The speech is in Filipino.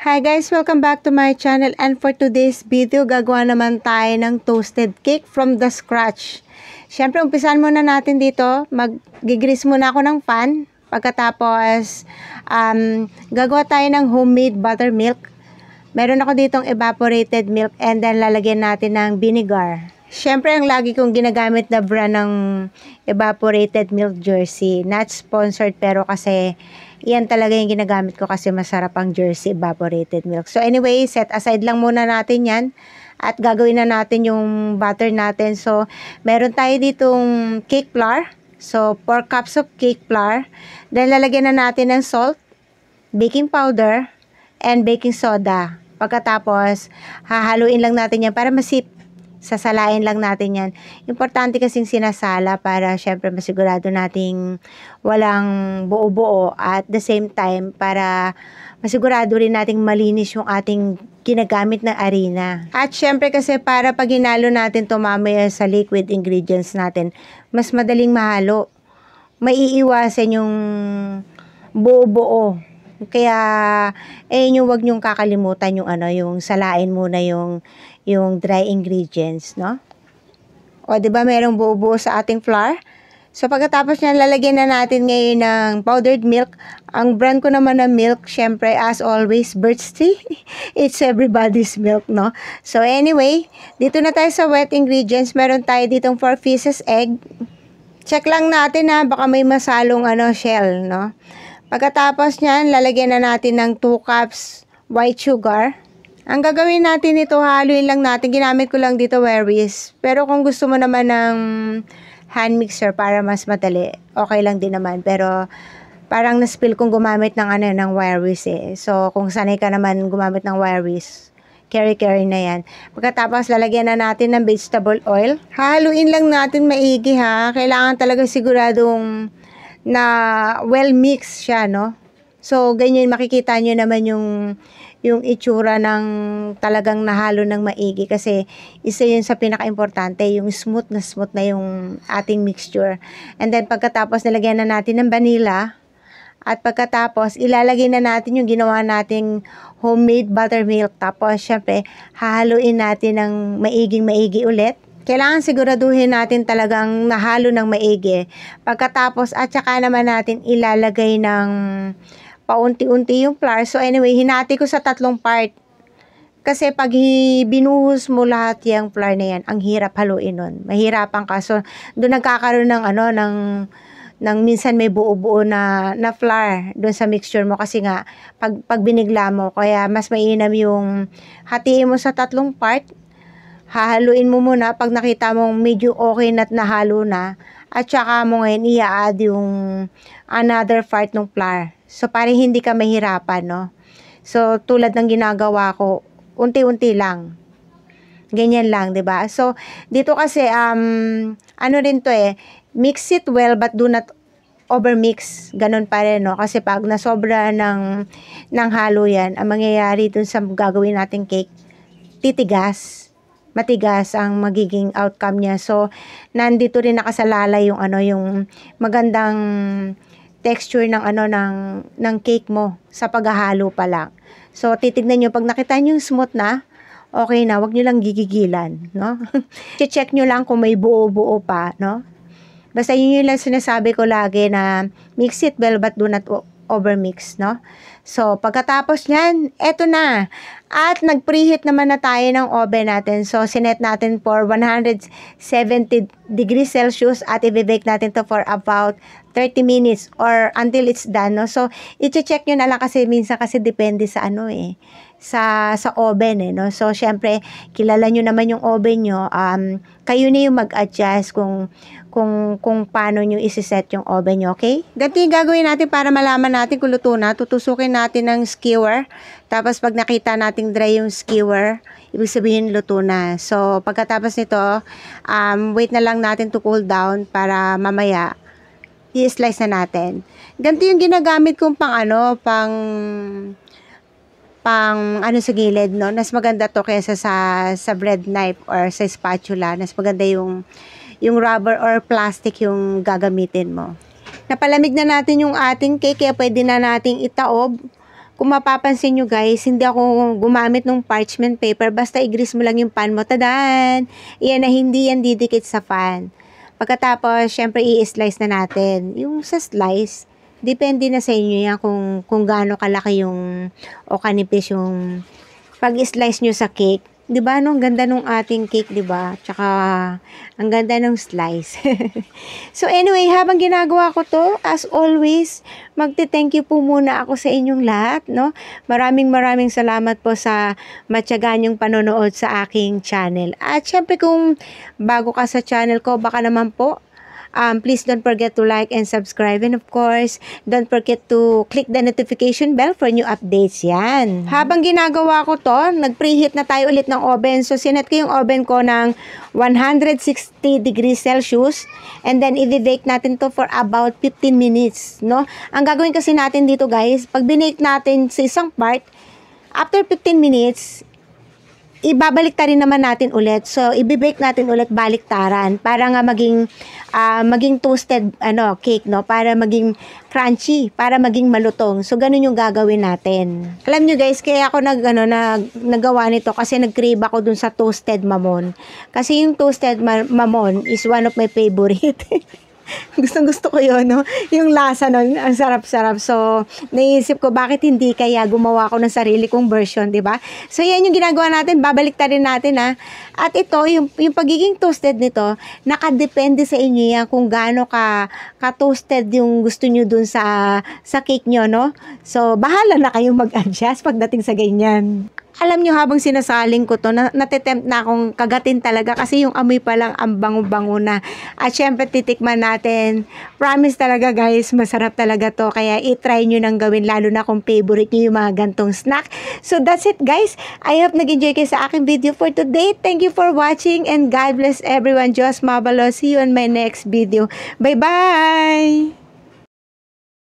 Hi guys! Welcome back to my channel, and for today's video, gagawa naman tayo ng toasted cake from the scratch. Siyempre, umpisan muna natin dito. Mag-grease muna ako ng pan. Pagkatapos, gagawa tayo ng homemade buttermilk. Meron ako ditong evaporated milk, and then lalagyan natin ng vinegar. Siyempre, ang lagi kong ginagamit na brand ng evaporated milk Jersey. Not sponsored, pero kasi yan talaga yung ginagamit ko kasi masarap ang Jersey evaporated milk. So anyway, set aside lang muna natin yan. At gagawin na natin yung butter natin. So, meron tayo ditong cake flour. So, 4 cups of cake flour. Then, lalagyan na natin ng salt, baking powder, and baking soda. Pagkatapos, hahaluin lang natin yan para masip. Sasalain lang natin yan. Importante kasing sinasala para syempre masigurado nating walang buo-buo at the same time para masigurado rin nating malinis yung ating ginagamit na harina. At syempre kasi para pag hinalo natin to mamaya sa liquid ingredients natin, mas madaling mahalo. Maiiwasan yung buo-buo. Kaya, yung wag nyong kakalimutan yung yung salain muna yung dry ingredients, no? O, di ba merong buo-buo sa ating flour? So, pagkatapos niyan, lalagyan na natin ngayon ng powdered milk. Ang brand ko naman na milk, syempre, as always, Birch Tea. It's everybody's milk, no? So, anyway, dito na tayo sa wet ingredients. Meron tayo ditong 4 pieces egg. Check lang natin na baka may masalong shell, no? Pagkatapos niyan, lalagyan na natin ng 2 cups white sugar. Ang gagawin natin ito, haluin lang natin. Ginamit ko lang dito wire whisk. Pero kung gusto mo naman ng hand mixer para mas madali, okay lang din naman. Pero parang na-spill kong gumamit ng ng wire whisk eh. So kung sanay ka naman gumamit ng wire whisk, carry na yan. Pagkatapos, lalagyan na natin ng vegetable oil. Haluin lang natin maigi ha. Kailangan talaga siguradong na well mixed siya, no? So, ganyan makikita nyo naman yung itsura ng talagang nahalo ng maigi kasi isa yun sa pinaka-importante, yung smooth na yung ating mixture. And then, pagkatapos, nilagyan na natin ng vanilla. At pagkatapos, ilalagay na natin yung ginawa nating homemade buttermilk. Tapos, syempre, hahaluin natin ng maigi ulit. Kailangan siguraduhin natin talagang nahalo ng maigi. Pagkatapos, at saka naman natin ilalagay ng paunti-unti yung flour. So anyway, hinati ko sa 3 part. Kasi pag binuhos mo lahat yung flour na yan, ang hirap haluin nun. Mahirapan ka. So, doon nagkakaroon ng minsan may buo-buo na flour doon sa mixture mo. Kasi nga, pag binigla mo, kaya mas mainam yung hatiin mo sa 3 part. Hahaluin mo muna pag nakita mong medyo okay na nahalo na. At saka mo ngayon i-add yung another part ng flour. So, para hindi ka mahirapan, no? So, tulad ng ginagawa ko, unti-unti lang. Ganyan lang, 'di ba? So, dito kasi, rin to mix it well but do not overmix. Ganun pa rin, no? Kasi pag nasobra ng halo yan, ang mangyayari dun sa gagawin nating cake, titigas. Matigas ang magiging outcome niya. So, nandito rin nakasalala yung yung magandang texture ng ng cake mo sa paghahalo pa lang. So, titignan niyo pag nakita niyo yung smooth na, okay na, wag niyo lang gigigilan, no? Check niyo lang kung may buo-buo pa, no? Basta yun yung lang sinasabi ko lagi na mix it well but do not overmix, no? So, pagkatapos niyan, eto na. At nag-preheat naman na tayo ng oven natin. So, sinet natin for 170 degrees Celsius at i-bake natin to for about 30 minutes or until it's done, no? So, i-check nyo na lang kasi minsan kasi depende sa sa oven, no? So, syempre, kilala nyo naman yung oven nyo. Kayo na yung mag-adjust kung paano nyo isi-set yung oven nyo, okay? Ganito yung gagawin natin para malaman natin kung luto na. Tutusukin natin ng skewer. Tapos, pag nakita nating dry yung skewer, ibig sabihin luto na. So, pagkatapos nito, wait na lang natin to cool down para mamaya i-slice na natin. Ganito yung ginagamit kong pang sa gilid, no? Mas maganda to kaysa sa bread knife or sa spatula. Mas maganda yung rubber or plastic yung gagamitin mo. Napalamig na natin yung ating cake, kaya pwede na nating itaob. kung mapapansin nyo guys, hindi ako gumamit ng parchment paper. Basta i-grease mo lang yung pan mo. Tadan! Iyan na hindi yan didikit sa fan. Pagkatapos, syempre i-slice na natin. Yung sa slice, depende na sa inyo yan kung gaano kalaki yung o kanipis yung pag-slice nyo sa cake. 'Di ba no, ang ganda nung ating cake, 'di ba? Tsaka ang ganda ng slice. So anyway, habang ginagawa ko 'to, as always, magte-thank you po muna ako sa inyong lahat, no? Maraming salamat po sa matiyagaan yung panonood sa aking channel. At syempre kung bago ka sa channel ko, baka naman po please don't forget to like and subscribe, and of course, don't forget to click the notification bell for new updates yan. Habang ginagawa ko to, nag-preheat na tayo ulit ng oven. So, sinet ko yung oven ko ng 160 degrees Celsius, and then i-bake natin to for about 15 minutes, no? Ang gagawin kasi natin dito guys, pag binake natin sa isang part, after 15 minutes, ibabalik rin naman natin ulit. So, i-bake natin ulit baliktaran para nga maging toasted cake, no? Para maging crunchy, para maging malutong. So, ganun yung gagawin natin. Alam nyo guys, kaya ako nagawa nito kasi nag-crave ako dun sa toasted mamon. Kasi yung toasted mamon is one of my favorite. Gustong-gusto ko yun, no? Yung lasa nun, ang sarap-sarap. So, naisip ko, bakit hindi kaya gumawa ko ng sarili kong version, di ba? So, yan yung ginagawa natin. Babalik rin natin, ha? At ito, yung pagiging toasted nito, nakadepende sa inyo yan kung gaano ka-toasted yung gusto nyo dun sa cake nyo, no? So, bahala na kayong mag-adjust pagdating sa ganyan. Alam nyo, habang sinasaling ko to, natitempt na akong kagatin talaga kasi yung amoy pa lang ang bango-bango na. At syempre, titikman natin. Promise talaga guys, masarap talaga to. Kaya i-try nyo nang gawin, lalo na kung favorite nyo yung mga gantong snack. So that's it guys. I hope nag-enjoy kayo sa aking video for today. Thank you for watching and God bless everyone. Diyos mabalo. See you on my next video. Bye-bye!